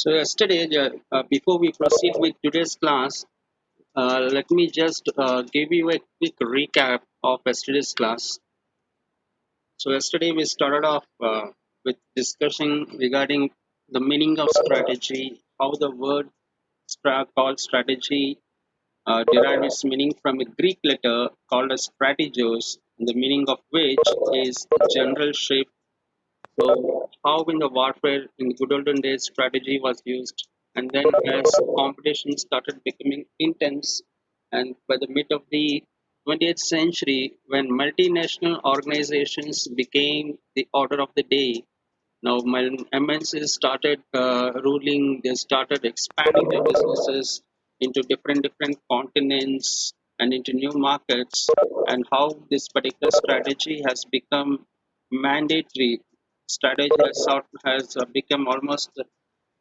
So yesterday, before we proceed with today's class, let me just give you a quick recap of yesterday's class. So yesterday we started off with discussing regarding the meaning of strategy, how the word called strategy derived its meaning from a Greek letter called as strategos, the meaning of which is general shape. So, how in the warfare in the good olden days strategy was used, and then as competition started becoming intense, and by the mid of the 20th century, when multinational organizations became the order of the day, now MNCs started ruling. They started expanding their businesses into different continents and into new markets, and how this particular strategy has become mandatory. Strategy has become almost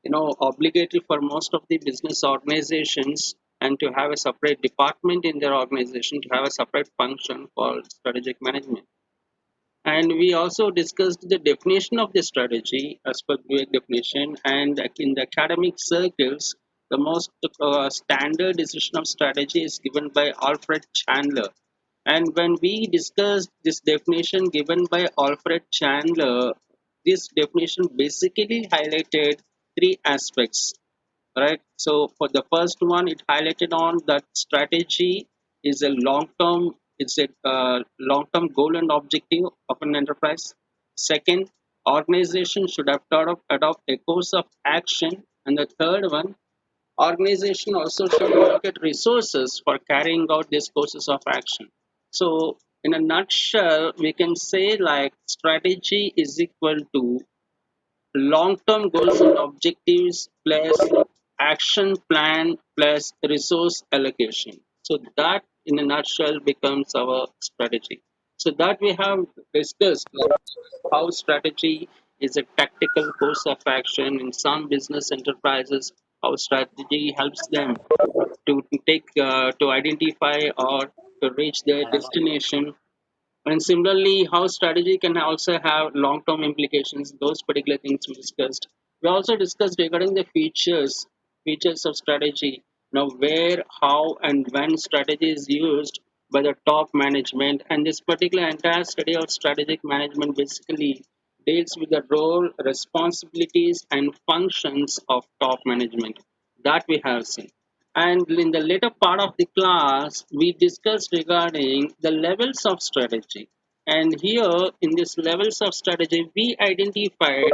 obligatory for most of the business organizations, and to have a separate department in their organization, to have a separate function called strategic management. And we also discussed the definition of the strategy as per Dweck definition. And in the academic circles, the most standard decision of strategy is given by Alfred Chandler. And when we discussed this definition given by Alfred Chandler, this definition basically highlighted three aspects, right? So for the first one, it highlighted on that strategy is a long-term, it's a long-term goal and objective of an enterprise. Second, organization should have thought of adopt a course of action. And the third one, organization also should look at resources for carrying out these courses of action. So in a nutshell, we can say like strategy is equal to long-term goals and objectives plus action plan plus resource allocation. So that in a nutshell becomes our strategy. So that we have discussed like how strategy is a tactical course of action in some business enterprises, how strategy helps them to to identify or to reach their destination, and similarly, how strategy can also have long-term implications, those particular things we discussed. We also discussed regarding the features of strategy. Now, where, how, and when strategy is used by the top management. And this particular entire study of strategic management basically deals with the role, responsibilities, and functions of top management that we have seen. And in the later part of the class, we discussed regarding the levels of strategy. And here, in this levels of strategy, we identified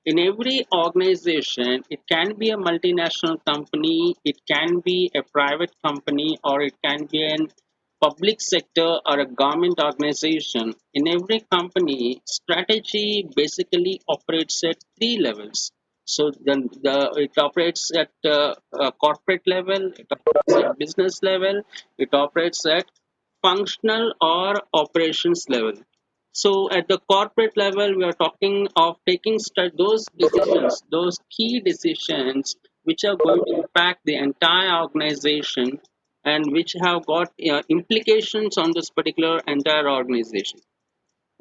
in every organization, it can be a multinational company, it can be a private company, or it can be an public sector or a government organization. In every company, strategy basically operates at three levels. So it operates at corporate level, it operates at business level, it operates at functional or operations level. So at the corporate level, we are talking of taking those decisions, those key decisions which are going to impact the entire organization and which have got implications on this particular entire organization.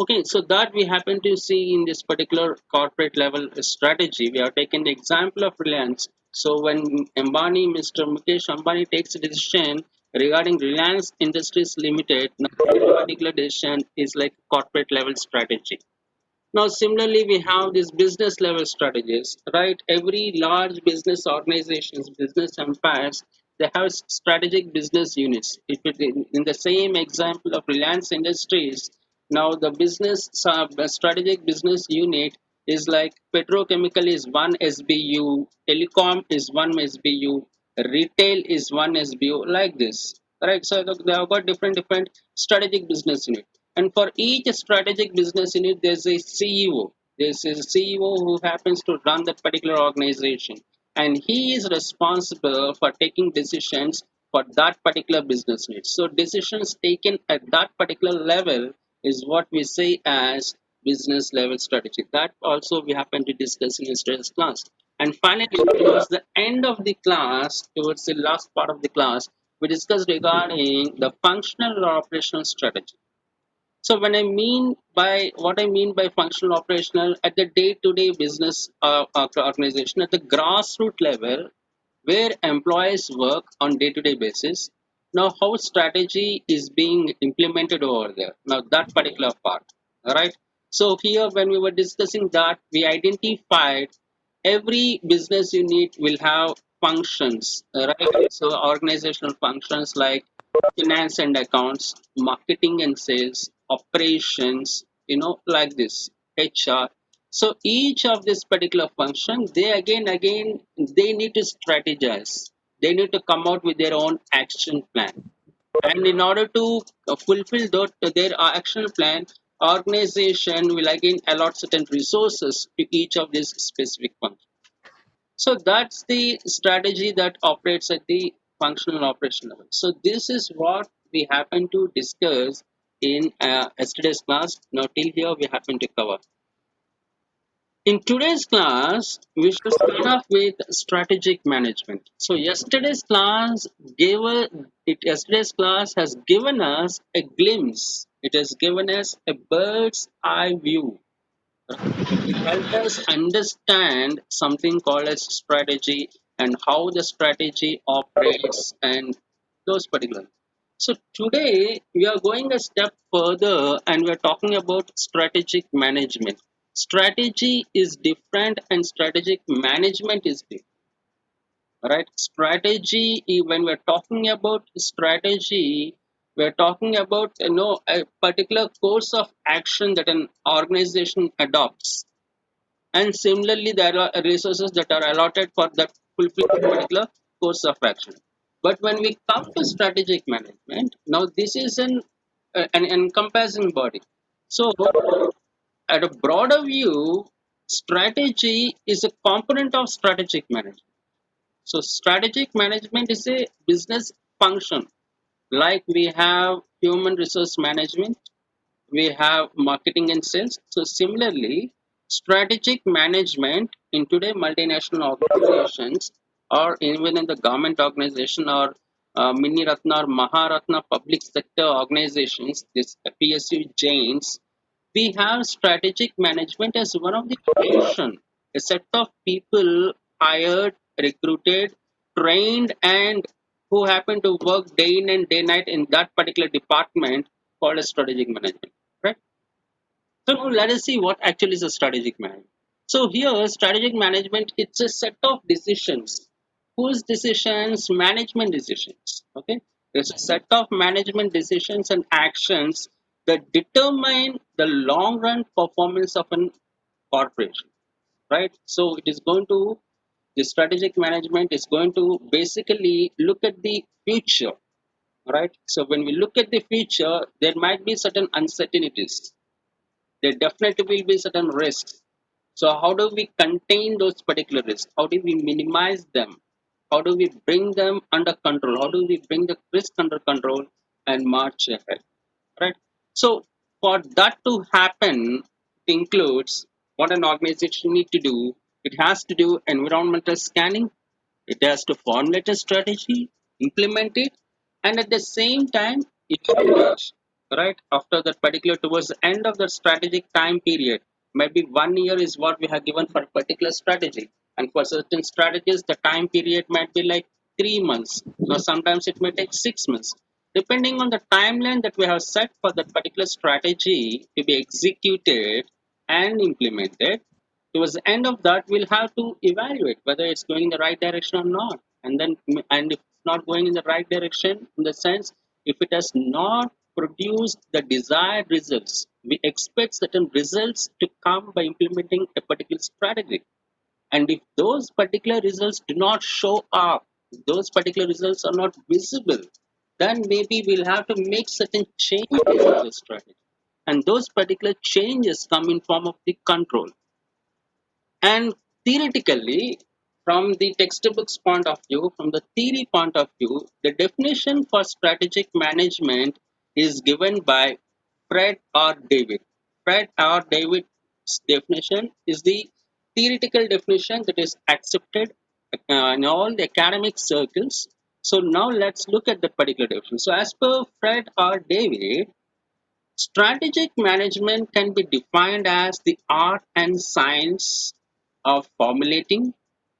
Okay, so that we happen to see in this particular corporate level strategy. We are taking the example of Reliance. So when Mr. Mukesh Ambani takes a decision regarding Reliance Industries Limited, now that particular decision is like corporate level strategy. Now, similarly, we have these business level strategies, right? Every large business organizations, business empires, they have strategic business units. If it, in the same example of Reliance Industries, now the strategic business unit is like petrochemical is one SBU, telecom is one SBU, retail is one SBU, like this, right? So they have got different strategic business unit. And for each strategic business unit, there's a CEO. There's a CEO who happens to run that particular organization. And he is responsible for taking decisions for that particular business unit. So decisions taken at that particular level is what we say as business level strategy. That also we happen to discuss in yesterday's class. And finally, towards the end of the class, towards the last part of the class, we discussed regarding the functional or operational strategy. So when I mean by what I mean by functional operational at the day-to-day business organization at the grassroots level, where employees work on day-to-day basis. Now, how strategy is being implemented over there? Now, that particular part. All right. So here, when we were discussing that, we identified every business unit will have functions, right? So organizational functions like finance and accounts, marketing and sales, operations, like this, HR. So each of this particular function, they again they need to strategize. They need to come out with their own action plan. And in order to fulfill their action plan, organization will again allot certain resources to each of these specific functions. So that's the strategy that operates at the functional operation level. So this is what we happen to discuss in yesterday's class. Now till here we happen to cover. In today's class, we should start off with strategic management. So yesterday's class has given us a glimpse. It has given us a bird's eye view. It helped us understand something called as strategy and how the strategy operates and those particular. So today we are going a step further and we are talking about strategic management. Strategy is different and strategic management is different. Right? Strategy, when we're talking about strategy, we're talking about a particular course of action that an organization adopts, and similarly there are resources that are allotted for that fulfilling particular course of action. But when we come to strategic management, now this is an encompassing body. So at a broader view, strategy is a component of strategic management. So strategic management is a business function, like we have human resource management, we have marketing and sales. So similarly, strategic management in today multinational organizations or even in the government organization or mini ratna or maharatna public sector organizations, this PSU Jains, we have strategic management as one of the function, a set of people hired, recruited, trained, and who happen to work day in and day night in that particular department called as strategic management, right? So now let us see what actually is a strategic management. So here, strategic management, it's a set of decisions. Whose decisions? Management decisions. Okay, there's a set of management decisions and actions that determine the long run performance of an corporation, right? So it is going to the strategic management is going to basically look at the future, right? So when we look at the future, there might be certain uncertainties, there definitely will be certain risks. So how do we contain those particular risks? How do we minimize them? How do we bring them under control? How do we bring the risk under control and march ahead? Right? So for that to happen, it includes what an organization need to do. It has to do environmental scanning. It has to formulate a strategy, implement it, and at the same time, evaluate. Right after that particular towards the end of the strategic time period, maybe 1 year is what we have given for a particular strategy, and for certain strategies, the time period might be like 3 months, or sometimes it may take 6 months, depending on the timeline that we have set for that particular strategy to be executed and implemented. Towards the end of that, we'll have to evaluate whether it's going in the right direction or not, and if it's not going in the right direction, in the sense, if it has not produced the desired results, we expect certain results to come by implementing a particular strategy. And if those particular results do not show up, if those particular results are not visible, then maybe we'll have to make certain changes in the strategy. And those particular changes come in form of the control. And theoretically, from the textbook's point of view, from the theory point of view, the definition for strategic management is given by Fred R. David. Fred R. David's definition is the theoretical definition that is accepted in all the academic circles. So now let's look at that particular definition. So as per Fred R. David, Strategic management can be defined as the art and science of formulating,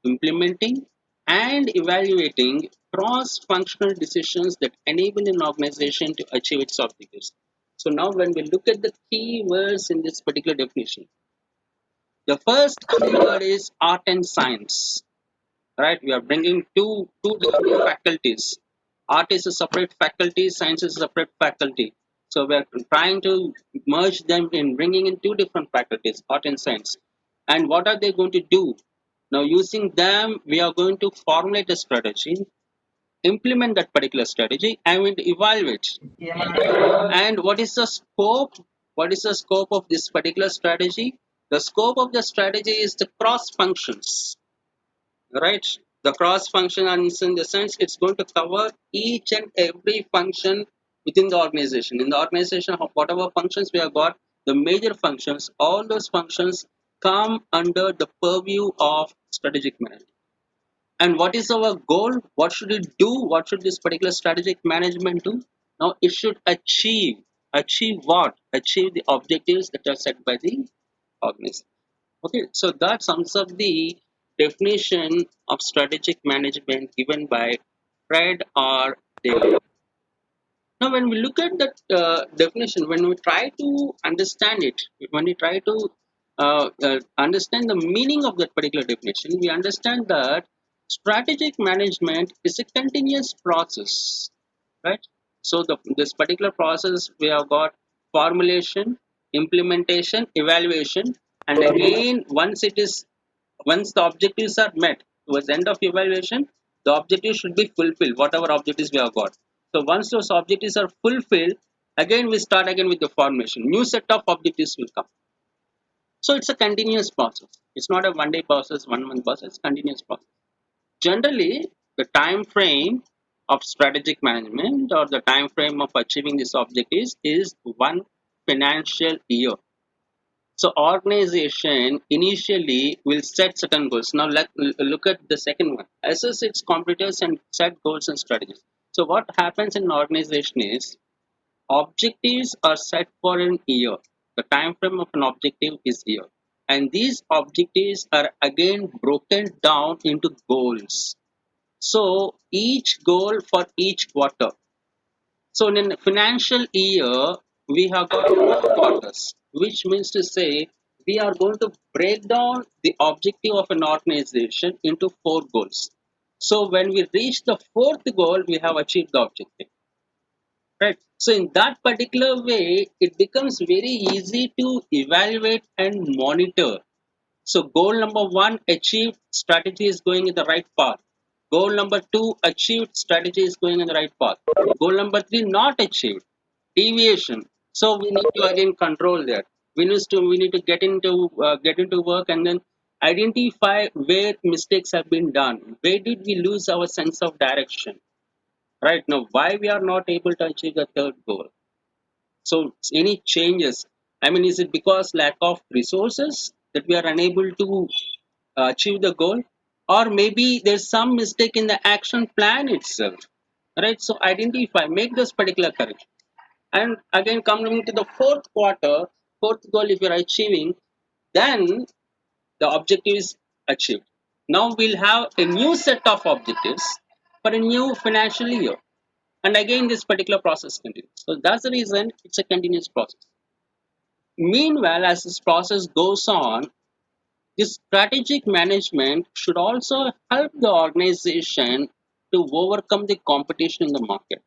implementing, and evaluating cross functional decisions that enable an organization to achieve its objectives. So, now when we look at the key words in this particular definition, the first key word is art and science. Right, we are bringing two different faculties. Art is a separate faculty, science is a separate faculty. So we are trying to merge them in bringing in two different faculties, art and science. And what are they going to do? Now using them we are going to formulate a strategy, implement that particular strategy, and evaluate. And what is the scope of this particular strategy? The scope of the strategy is the cross functions, right? The cross function is in the sense it's going to cover each and every function within the organization. In the organization of whatever functions we have got, the major functions, all those functions come under the purview of strategic management. And what is our goal? What should it do? What should this particular strategic management do? Now it should achieve what? Achieve the objectives that are set by the organization. Okay, so that sums up the definition of strategic management given by Fred R. Daly. Now, when we look at that definition, when we try to understand it, when we try to understand the meaning of that particular definition, we understand that strategic management is a continuous process, right? So, this particular process we have got formulation, implementation, evaluation, and again, once the objectives are met, towards the end of evaluation, the objectives should be fulfilled, whatever objectives we have got. So once those objectives are fulfilled, again we start again with the formation. New set of objectives will come. So it's a continuous process. It's not a one-day process, 1 month process, it's continuous process. Generally, the time frame of strategic management or the time frame of achieving these objectives is 1 financial year. So organization initially will set certain goals. Now let look at the second one. Assess its competitors and set goals and strategies. So what happens in an organization is objectives are set for an year. The time frame of an objective is year. And these objectives are again broken down into goals. So each goal for each quarter. So in a financial year, we have got 4 quarters, which means to say we are going to break down the objective of an organization into 4 goals. So when we reach the fourth goal, we have achieved the objective, right? So in that particular way, it becomes very easy to evaluate and monitor. So goal number 1 achieved, strategy is going in the right path. Goal number 2 achieved, strategy is going in the right path. Goal number 3 not achieved, deviation. So we need to again control that. We need to get into work and then identify where mistakes have been done. Where did we lose our sense of direction? Right now, why we are not able to achieve the third goal? So any changes? I mean, is it because lack of resources that we are unable to achieve the goal, or maybe there's some mistake in the action plan itself, right? So identify, make this particular correction, and again coming to the fourth goal, if you're achieving, then the objective is achieved. Now we'll have a new set of objectives for a new financial year, and again this particular process continues. So that's the reason it's a continuous process. Meanwhile, as this process goes on, this strategic management should also help the organization to overcome the competition in the market.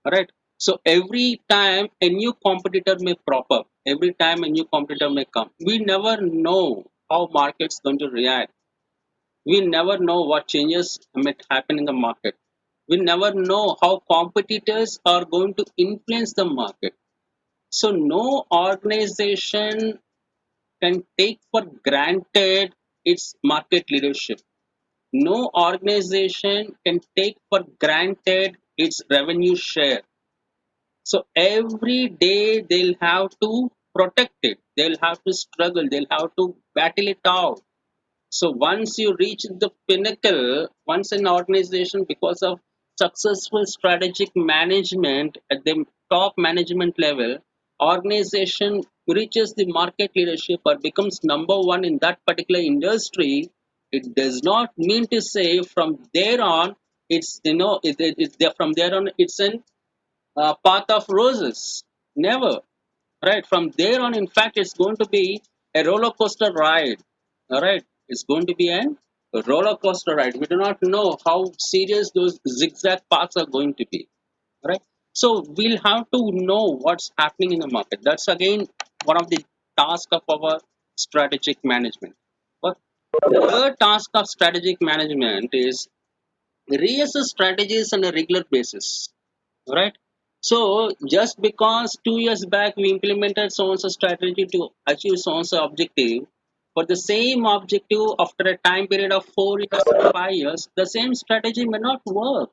Right? So every time a new competitor may prop up, every time a new competitor may come, we never know how market's going to react. We never know what changes may happen in the market. We never know how competitors are going to influence the market. So no organization can take for granted its market leadership. No organization can take for granted its revenue share. So every day they'll have to protect it. They'll have to struggle. They'll have to battle it out. So once you reach the pinnacle, once an organization, because of successful strategic management at the top management level, organization reaches the market leadership or becomes number one in that particular industry, it does not mean to say from there on it's from there on it's an path of roses. Never. Right, from there on, in fact, it's going to be a roller coaster ride. All right, it's going to be a roller coaster ride. We do not know how serious those zigzag paths are going to be. Right, so we'll have to know what's happening in the market. That's again one of the tasks of our strategic management. But the third task of strategic management is reassess strategies on a regular basis, right? So just because 2 years back we implemented so and so strategy to achieve so and so objective, for the same objective after a time period of 4 years or 5 years, the same strategy may not work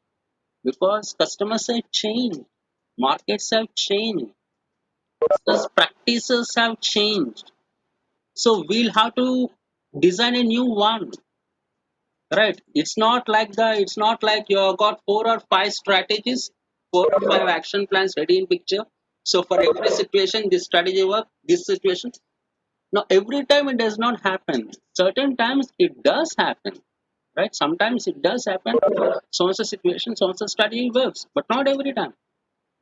because customers have changed, markets have changed, business practices have changed. So we'll have to design a new one. Right. It's not like you have got 4 or 5 strategies, 4 or 5 action plans ready in picture. So for every situation, this strategy work, this situation. Now every time it does not happen. Certain times it does happen. Right? Sometimes it does happen. So and so situation, so and so strategy works, but not every time.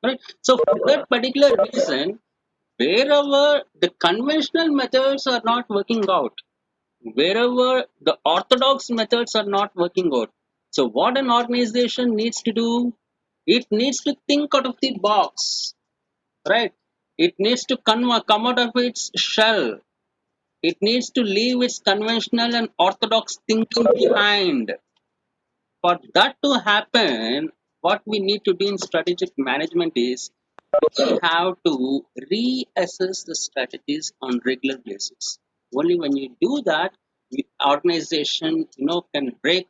Right? So for that particular reason, wherever the conventional methods are not working out, wherever the orthodox methods are not working out. So, what an organization needs to do, it needs to think out of the box, right? It needs to come out of its shell. It needs to leave its conventional and orthodox thinking behind. For that to happen, what we need to do in strategic management is we have to reassess the strategies on regular basis. Only when you do that, the organization can break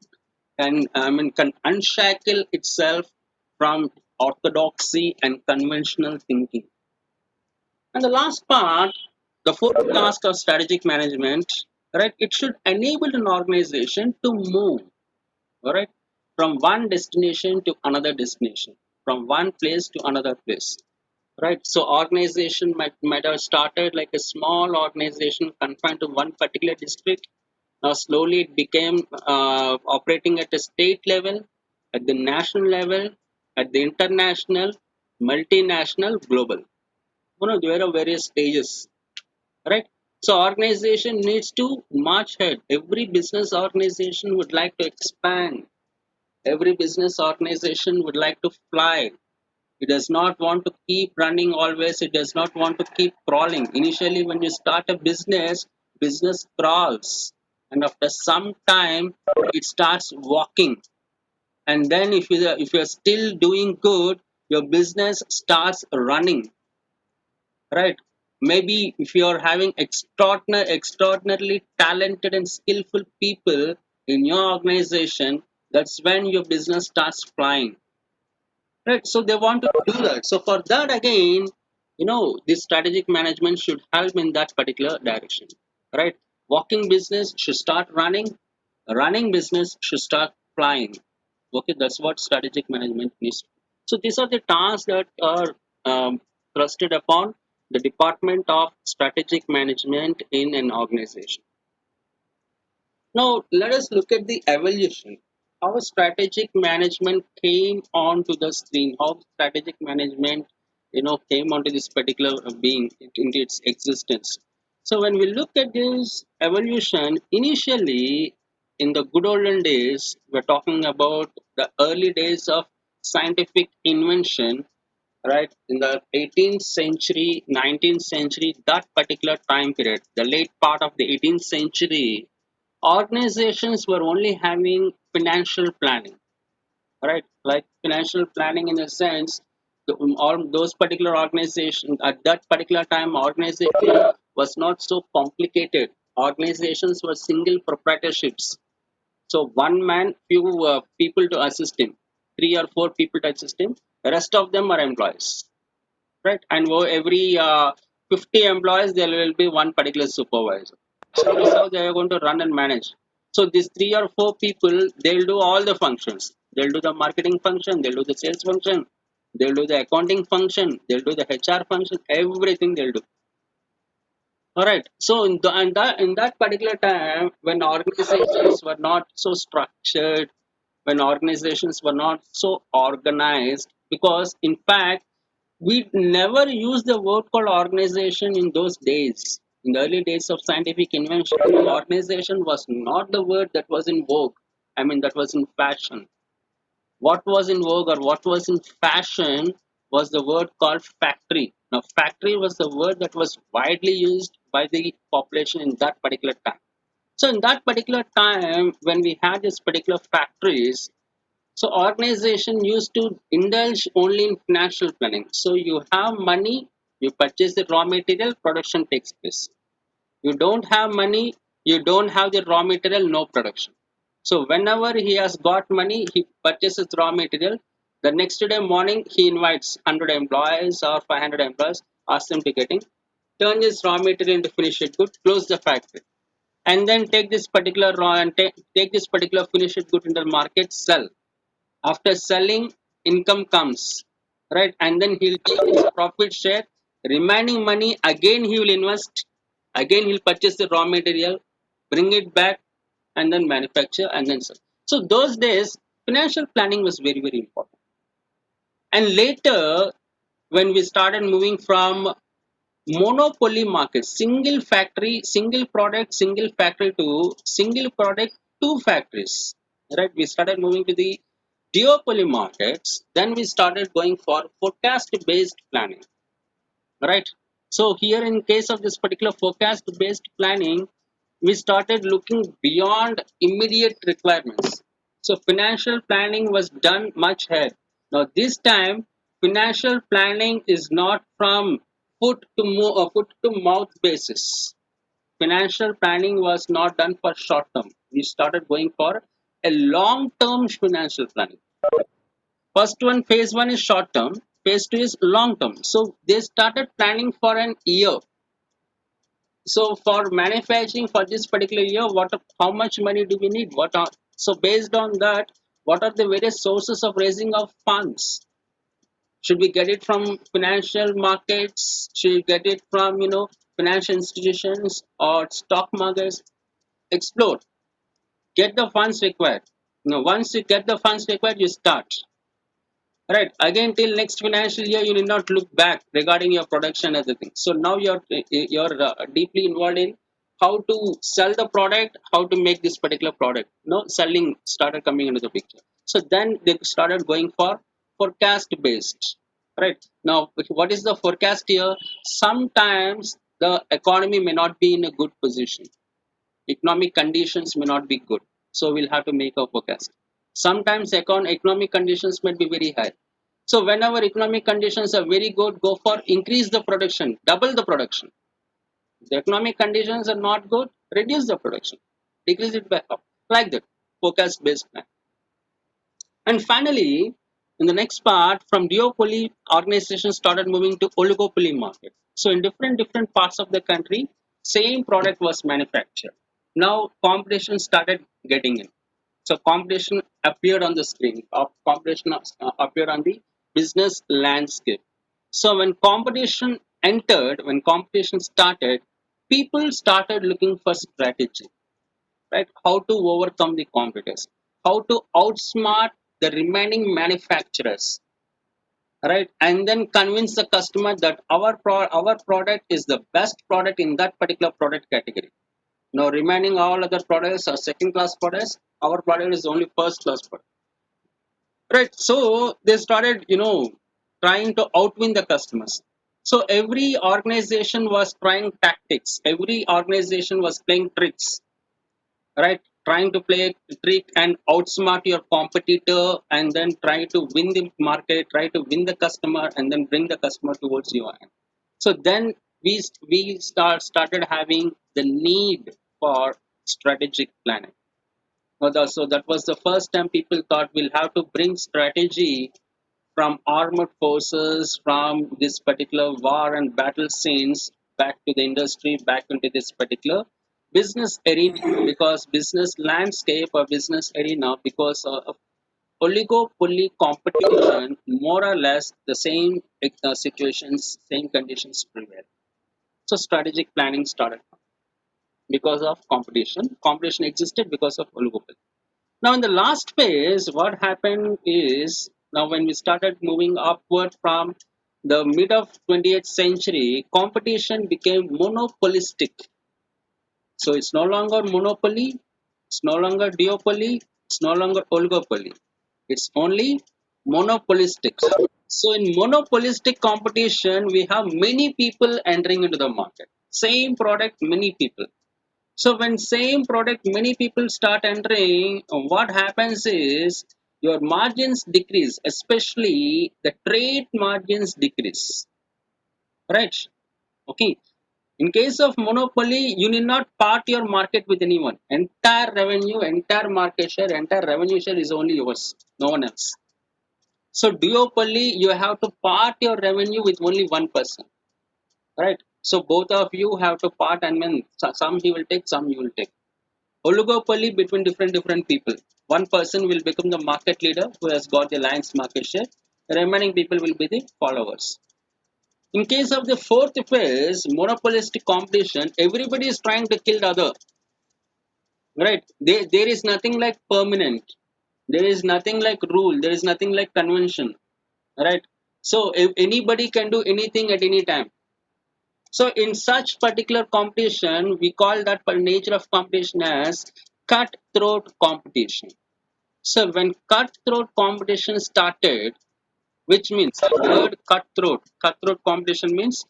and can unshackle itself from orthodoxy and conventional thinking. And the last part, the fourth task of strategic management, right? It should enable an organization to move, all right, from one destination to another destination, from one place to another place. Right. So organization might have started like a small organization confined to one particular district. Now slowly it became operating at a state level, at the national level, at the international, multinational, global. There are various stages. Right. So organization needs to march ahead. Every business organization would like to expand. Every business organization would like to fly. It does not want to keep running always. It does not want to keep crawling. Initially, when you start a business, business crawls. And after some time, it starts walking. And then if you're still doing good, your business starts running. Right? Maybe if you're having extraordinarily talented and skillful people in your organization, that's when your business starts flying. Right, so they want to do that. So for that again, this strategic management should help in that particular direction. Right, walking business should start running, running business should start flying. Okay, that's what strategic management is. So these are the tasks that are thrusted upon the department of strategic management in an organization. Now, let us look at the evolution. How strategic management came onto the screen, how strategic management, came onto this particular being into its existence. So, when we look at this evolution, initially in the good olden days, we're talking about the early days of scientific invention, right? In the 18th century, 19th century, that particular time period, the late part of the 18th century, organizations were only having financial planning, right? Like financial planning in a sense, all those particular organizations at that particular time, organization was not so complicated. Organizations were single proprietorships. So one man, few people to assist him, 3 or 4 people to assist him. The rest of them are employees, right? And every 50 employees, there will be one particular supervisor. So this is how they are going to run and manage. So these 3 or 4 people, they'll do all the functions. They'll do the marketing function, they'll do the sales function, They'll do the accounting function, they'll do the HR function, everything they'll do. All right. So in that particular time, when organizations were not so structured, when organizations were not so organized, because in fact we never used the word called organization in those days. In the early days of scientific invention, organization was not the word that was in vogue. I mean, that was in fashion. What was in vogue or what was in fashion was the word called factory. Now, factory was the word that was widely used by the population in that particular time. So, in that particular time, when we had these particular factories, so organization used to indulge only in financial planning. So, you have money, you purchase the raw material, production takes place. You don't have money, you don't have the raw material, no production. So whenever he has got money, he purchases raw material. The next day morning, he invites 100 employees or 500 employees, asks them to get in, turn this raw material into finished good, close the factory, and then take this particular raw and take this particular finished good into the market, sell. After selling, income comes, right? And then he'll take his profit share, remaining money again he will invest, again he'll purchase the raw material, bring it back, and then manufacture and then sell. So those days financial planning was very, very important. And later, when we started moving from monopoly market, single factory, single product, single factory, to single product, two factories, right? We started moving to the duopoly markets. Then we started going for forecast based planning, right? So here in case of this particular forecast based planning, we started looking beyond immediate requirements. So financial planning was done much ahead. Now this time financial planning is not from foot to mouth basis. Financial planning was not done for short term. We started going for a long term financial planning. First one, phase one is short term, phase two is long term. So they started planning for an year. So for manufacturing for this particular year, how much money do we need? So based on that, what are the various sources of raising of funds? Should we get it from financial markets? Should we get it from financial institutions or stock markets? Explore. Get the funds required. Once you get the funds required, you start. Right. Again, till next financial year, you need not look back regarding your production and everything. So now you're deeply involved in how to sell the product, how to make this particular product. Selling started coming into the picture. So then they started going for forecast based. Right. Now, what is the forecast here? Sometimes the economy may not be in a good position. Economic conditions may not be good, so we'll have to make a forecast. Sometimes economic conditions might be very high. So whenever economic conditions are very good, go for increase the production, double the production. If the economic conditions are not good, reduce the production, decrease it by half, like that. Forecast based plan. And finally, in the next part, from duopoly, organizations started moving to oligopoly market. So in different parts of the country, same product was manufactured. Now competition started getting in. So competition appeared on the screen. Competition appeared on the business landscape. So when competition started, people started looking for strategy, right? How to overcome the competitors, how to outsmart the remaining manufacturers, right? And then convince the customer that our product is the best product in that particular product category. Now, remaining all other products are second class products. Our product is only first class product, right? So they started, trying to outwin the customers. So every organization was trying tactics. Every organization was playing tricks, right? Trying to play a trick and outsmart your competitor, and then try to win the market, try to win the customer, and then bring the customer towards you. So then we started having the need for strategic planning. So that was the first time people thought we'll have to bring strategy from armored forces, from this particular war and battle scenes, back to the industry, back into this particular business arena, because business landscape or business arena, because of oligopoly competition, more or less the same situations, same conditions prevail. So strategic planning started because of competition. Competition existed because of oligopoly. Now, in the last phase, what happened is now when we started moving upward from the mid of 20th century, competition became monopolistic. So it's no longer monopoly, it's no longer duopoly, it's no longer oligopoly. It's only monopolistic. So in monopolistic competition, we have many people entering into the market. Same product, many people. So when same product, many people start entering, what happens is your margins decrease, especially the trade margins decrease, right? Okay. In case of monopoly, you need not part your market with anyone. Entire revenue, entire market share, entire revenue share is only yours, no one else. So duopoly, you have to part your revenue with only one person, right? So both of you have to part, and then some he will take, some you will take. Oligopoly between different people. One person will become the market leader who has got the lion's market share. The remaining people will be the followers. In case of the fourth phase, monopolistic competition, everybody is trying to kill the other. Right? There is nothing like permanent. There is nothing like rule. There is nothing like convention. Right? So if anybody can do anything at any time. So in such particular competition, we call that per nature of competition as cutthroat competition. So when cutthroat competition started, which means the word cutthroat competition means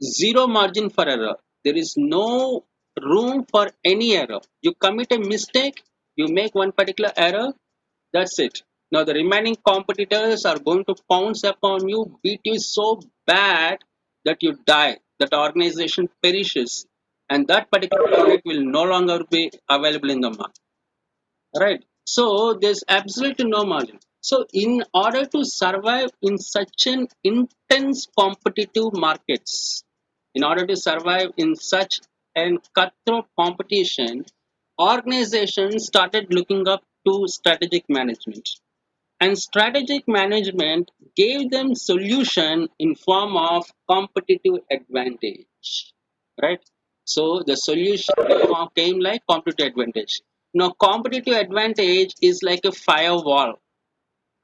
zero margin for error. There is no room for any error. You commit a mistake, you make one particular error, that's it. Now the remaining competitors are going to pounce upon you, beat you so bad that you die, that organization perishes, and that particular product will no longer be available in the market. Right. So there's absolutely no margin. So in order to survive in such an intense competitive markets, in order to survive in such an cutthroat competition, organizations started looking up to strategic management. And strategic management gave them solution in form of competitive advantage, right? So the solution came like competitive advantage. Now competitive advantage is like a firewall,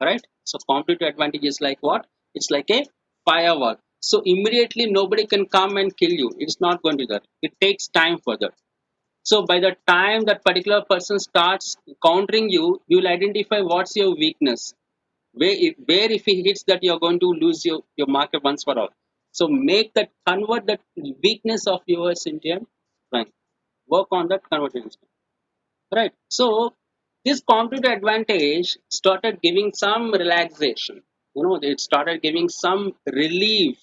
right? So competitive advantage is like what? It's like a firewall. So immediately nobody can come and kill you. It's not going to do that. It takes time for that. So by the time that particular person starts countering you, you'll identify what's your weakness, where if he hits that you're going to lose your market once for all. So make that, convert that weakness of yours into a strength. Work on that, convert it into strength. Right. So this competitive advantage started giving some relaxation. It started giving some relief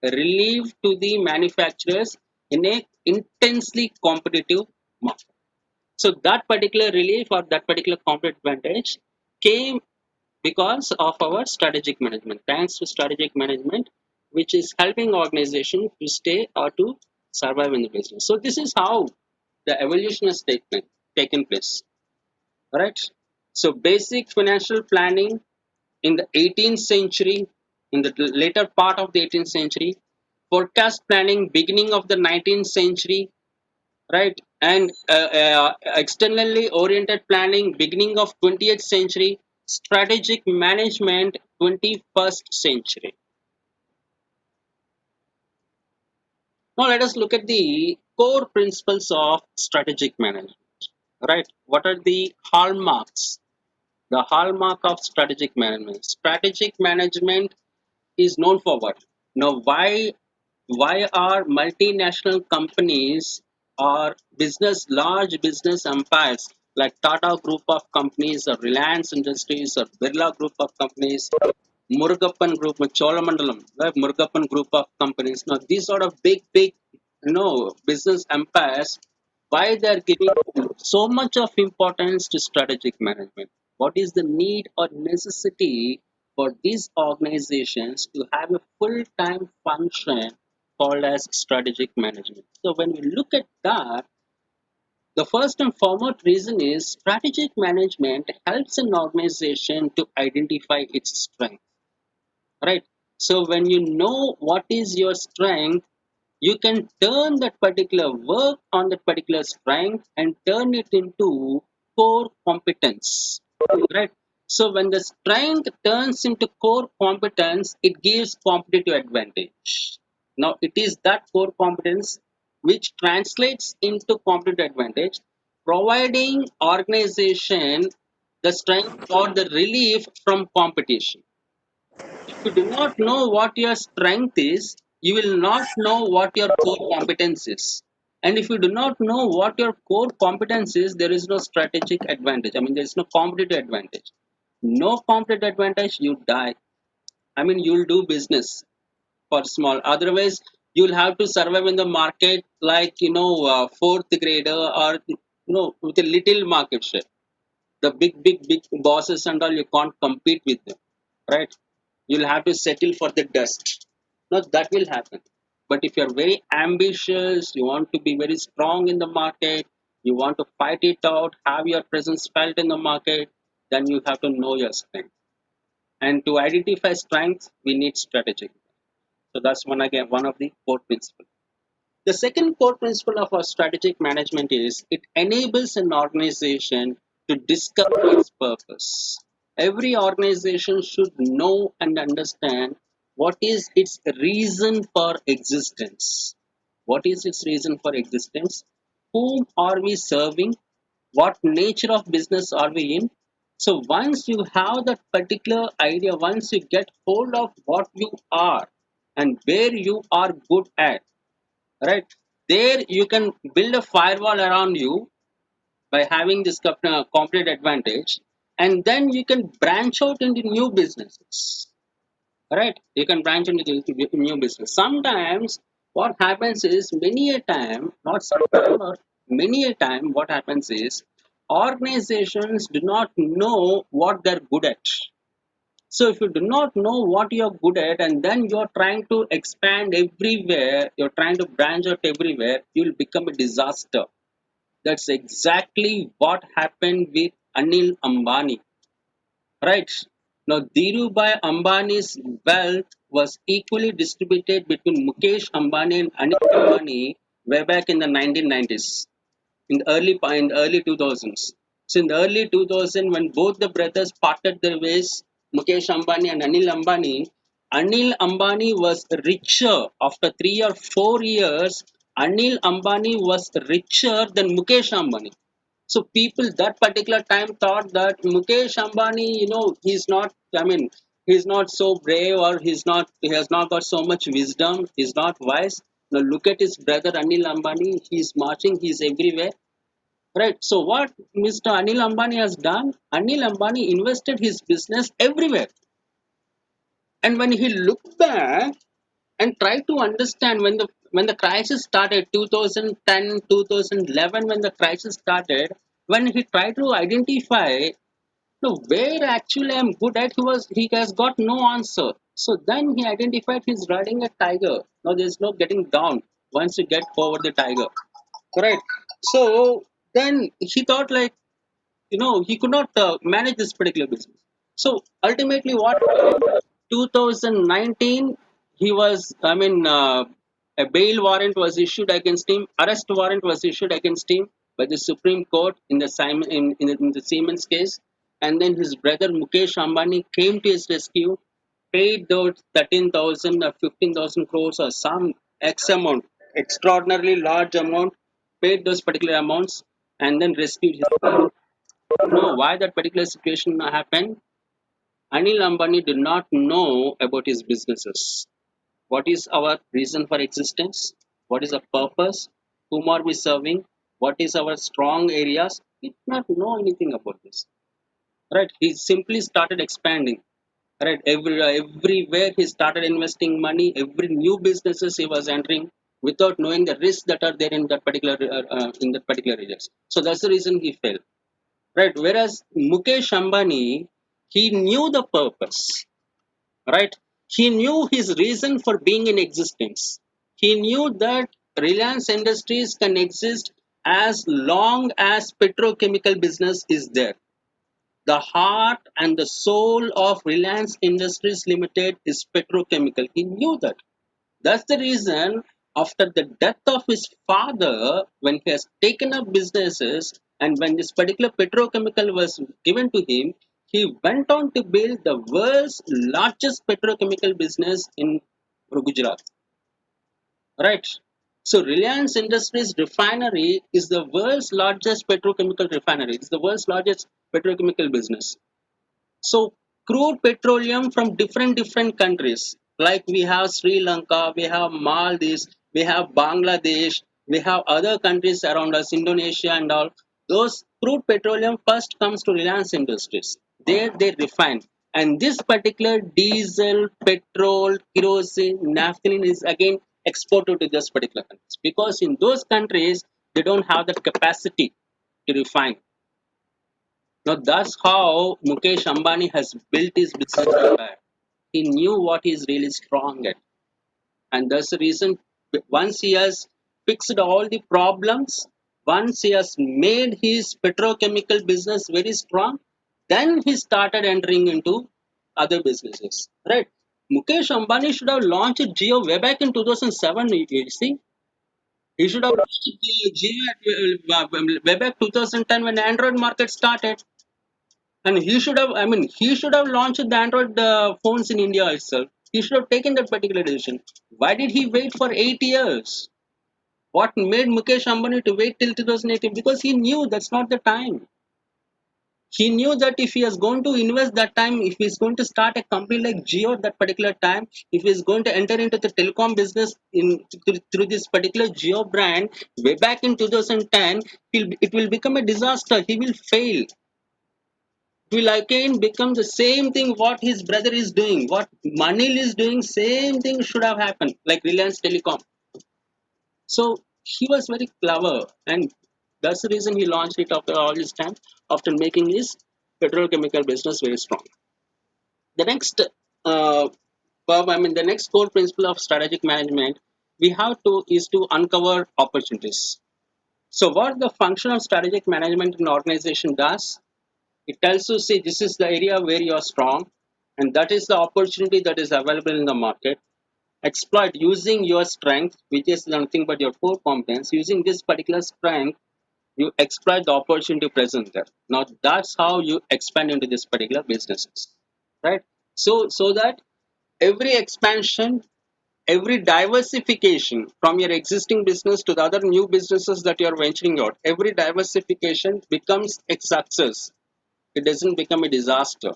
to the manufacturers in a intensely competitive market. So that particular relief or that particular competitive advantage came because of our strategic management. Thanks to strategic management, which is helping organization to stay or to survive in the business. So this is how the evolution has taken place. Right. So basic financial planning in the 18th century, in the later part of the 18th century, forecast planning beginning of the 19th century, right? And externally oriented planning beginning of 20th century, strategic management 21st century. Now let us look at the core principles of strategic management, right? What are the hallmarks? The hallmark of strategic management. Strategic management is known for what? Now why are multinational companies or large business empires like Tata Group of companies or Reliance Industries or Birla Group of companies, Murugappan Group, Cholamandalam, right? Murugappan Group of companies. Now these sort of big, business empires, why they are giving so much of importance to strategic management? What is the need or necessity for these organizations to have a full-time function called as strategic management? So when we look at that, The first and foremost reason is strategic management helps an organization to identify its strength, right? So when you know what is your strength, you can turn that particular work on that particular strength and turn it into core competence, right? So when the strength turns into core competence, it gives competitive advantage. Now it is that core competence which translates into competitive advantage, providing organization the strength or the relief from competition. If you do not know what your strength is, you will not know what your core competence is. And if you do not know what your core competence is, there is no strategic advantage. I mean, there is no competitive advantage. No competitive advantage, you die. I mean, you'll do business for small. Otherwise, you'll have to survive in the market like, fourth grader or, with a little market share. The big bosses and all, you can't compete with them, right? You'll have to settle for the dust. Now that will happen. But if you're very ambitious, you want to be very strong in the market, you want to fight it out, have your presence felt in the market, then you have to know your strength. And to identify strengths, we need strategy. So that's one of the core principles. The second core principle of our strategic management is it enables an organization to discover its purpose. Every organization should know and understand what is its reason for existence. What is its reason for existence? Whom are we serving? What nature of business are we in? So once you have that particular idea, once you get hold of what you are and where you are good at, right, there you can build a firewall around you by having this competitive advantage, and then you can branch out into new businesses, right? You can branch into new business. Sometimes what happens is, many a time, not sometimes, or many a time, what happens is organizations do not know what they're good at. So if you do not know what you're good at and then you're trying to expand everywhere, you're trying to branch out everywhere, you'll become a disaster. That's exactly what happened with Anil Ambani, right? Now, Dhirubhai Ambani's wealth was equally distributed between Mukesh Ambani and Anil Ambani way back in the 1990s, in the early 2000s. So in the early 2000, when both the brothers parted their ways, Mukesh Ambani and Anil Ambani was richer after 3 or 4 years. Anil Ambani was richer than Mukesh Ambani. So people that particular time thought that Mukesh Ambani, he's not. I mean, he's not so brave, or he has not got so much wisdom. He's not wise. Now look at his brother Anil Ambani. He's marching. He's everywhere. Right. So what Mr. Anil Ambani has done? Anil Ambani invested his business everywhere. And when he looked back and tried to understand, when the crisis started, 2010, 2011, when the crisis started, when he tried to identify, where actually I'm good at, he has got no answer. So then he identified he's riding a tiger. Now there's no getting down once you get over the tiger. Correct. So then he thought, like, he could not manage this particular business. So ultimately what happened, 2019, he was, a bail warrant was issued against him, arrest warrant was issued against him by the Supreme Court in the in the Siemens case. And then his brother Mukesh Ambani came to his rescue, paid those 13,000 or 15,000 crores or some X amount, extraordinarily large amount, paid those particular amounts, and then rescued his brother. Know why that particular situation happened? Anil Ambani did not know about his businesses. What is our reason for existence? What is our purpose? Whom are we serving? What is our strong areas? He did not know anything about this. Right? He simply started expanding. Right? Everywhere he started investing money. Every new businesses he was entering without knowing the risks that are there in that particular areas. So that's the reason he failed. Right? Whereas Mukesh Ambani, he knew the purpose, right? He knew his reason for being in existence. He knew that Reliance Industries can exist as long as petrochemical business is there. The heart and the soul of Reliance Industries Limited is petrochemical. He knew that. That's the reason after the death of his father, when he has taken up businesses and when this particular petrochemical was given to him, he went on to build the world's largest petrochemical business in Gujarat. Right. So Reliance Industries refinery is the world's largest petrochemical refinery. It's the world's largest petrochemical business. So crude petroleum from different countries, like we have Sri Lanka, we have Maldives, we have Bangladesh, we have other countries around us, Indonesia and all. Those crude petroleum first comes to Reliance Industries. There they refine, and this particular diesel, petrol, kerosene, naphthalene is again exported to those particular countries because in those countries they don't have the capacity to refine. Now that's how Mukesh Ambani has built his business empire. He knew what he's really strong at, and that's the reason. Once he has fixed all the problems, once he has made his petrochemical business very strong, then he started entering into other businesses. Right? Mukesh Ambani should have launched Jio way back in 2007. You see, he should have launched Jio at way back 2010 when Android market started. And he should have launched the Android phones in India itself. He should have taken that particular decision. Why did he wait for 8 years? What made Mukesh Ambani to wait till 2018? Because he knew that's not the time. He knew that if he is going to invest that time, if he is going to start a company like Jio at that particular time, if he is going to enter into the telecom business through this particular Jio brand way back in 2010, it will become a disaster. He will fail, will again become the same thing what his brother is doing, what Manil is doing, same thing should have happened, like Reliance Telecom. So he was very clever, and that's the reason he launched it after all this time, after making his petrochemical business very strong. The next, the next core principle of strategic management we have to is to uncover opportunities. So, what the function of strategic management in organization does, it tells you, see, this is the area where you are strong, and that is the opportunity that is available in the market. Exploit using your strength, which is nothing but your core competence. Using this particular strength, you exploit the opportunity present there. Now, that's how you expand into this particular businesses, right? So that every expansion, every diversification from your existing business to the other new businesses that you are venturing out, every diversification becomes a success. It doesn't become a disaster,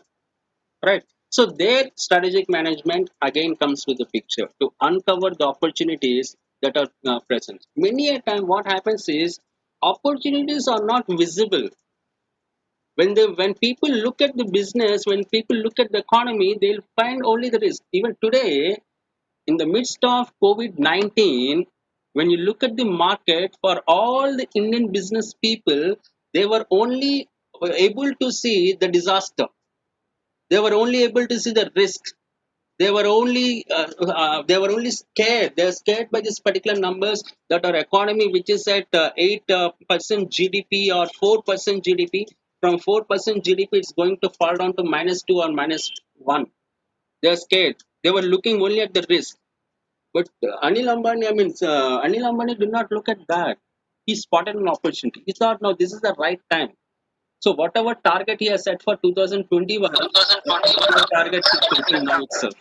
right? So their strategic management again comes to the picture to uncover the opportunities that are present. Many a time what happens is opportunities are not visible. When people look at the business, when people look at the economy, they'll find only the risk. Even today, in the midst of COVID-19, when you look at the market for all the Indian business people, they were only able to see the disaster. They were only able to see the risk. They were only scared. They're scared by this particular numbers that our economy, which is at 8% GDP or 4% GDP, from 4% GDP, it's going to fall down to -2 or -1. They're scared. They were looking only at the risk. But Anil Ambani did not look at that. He spotted an opportunity. He thought, no, this is the right time. So whatever target he has set for 2021, that particular target should fulfill now itself.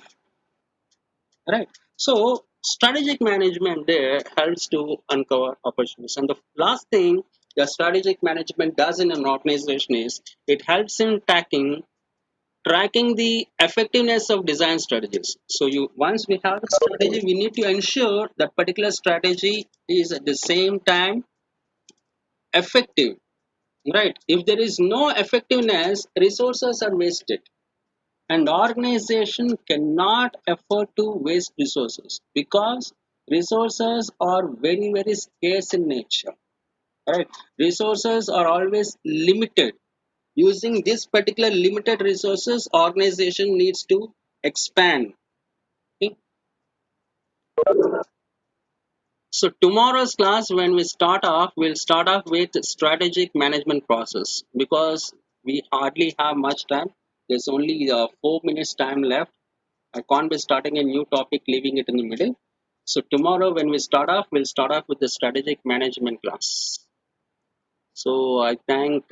Right. So strategic management there helps to uncover opportunities. And the last thing the strategic management does in an organization is it helps in tracking the effectiveness of design strategies. So you once we have the strategy, we need to ensure that particular strategy is at the same time effective. Right. If there is no effectiveness, resources are wasted. An organization cannot afford to waste resources because resources are very scarce in nature. Right? Resources are always limited. Using this particular limited resources, organization needs to expand. Okay? So tomorrow's class, when we start off, we'll start off with strategic management process because we hardly have much time. There's only 4 minutes time left. I can't be starting a new topic, leaving it in the middle. So tomorrow, when we start off, we'll start off with the strategic management class. So I thank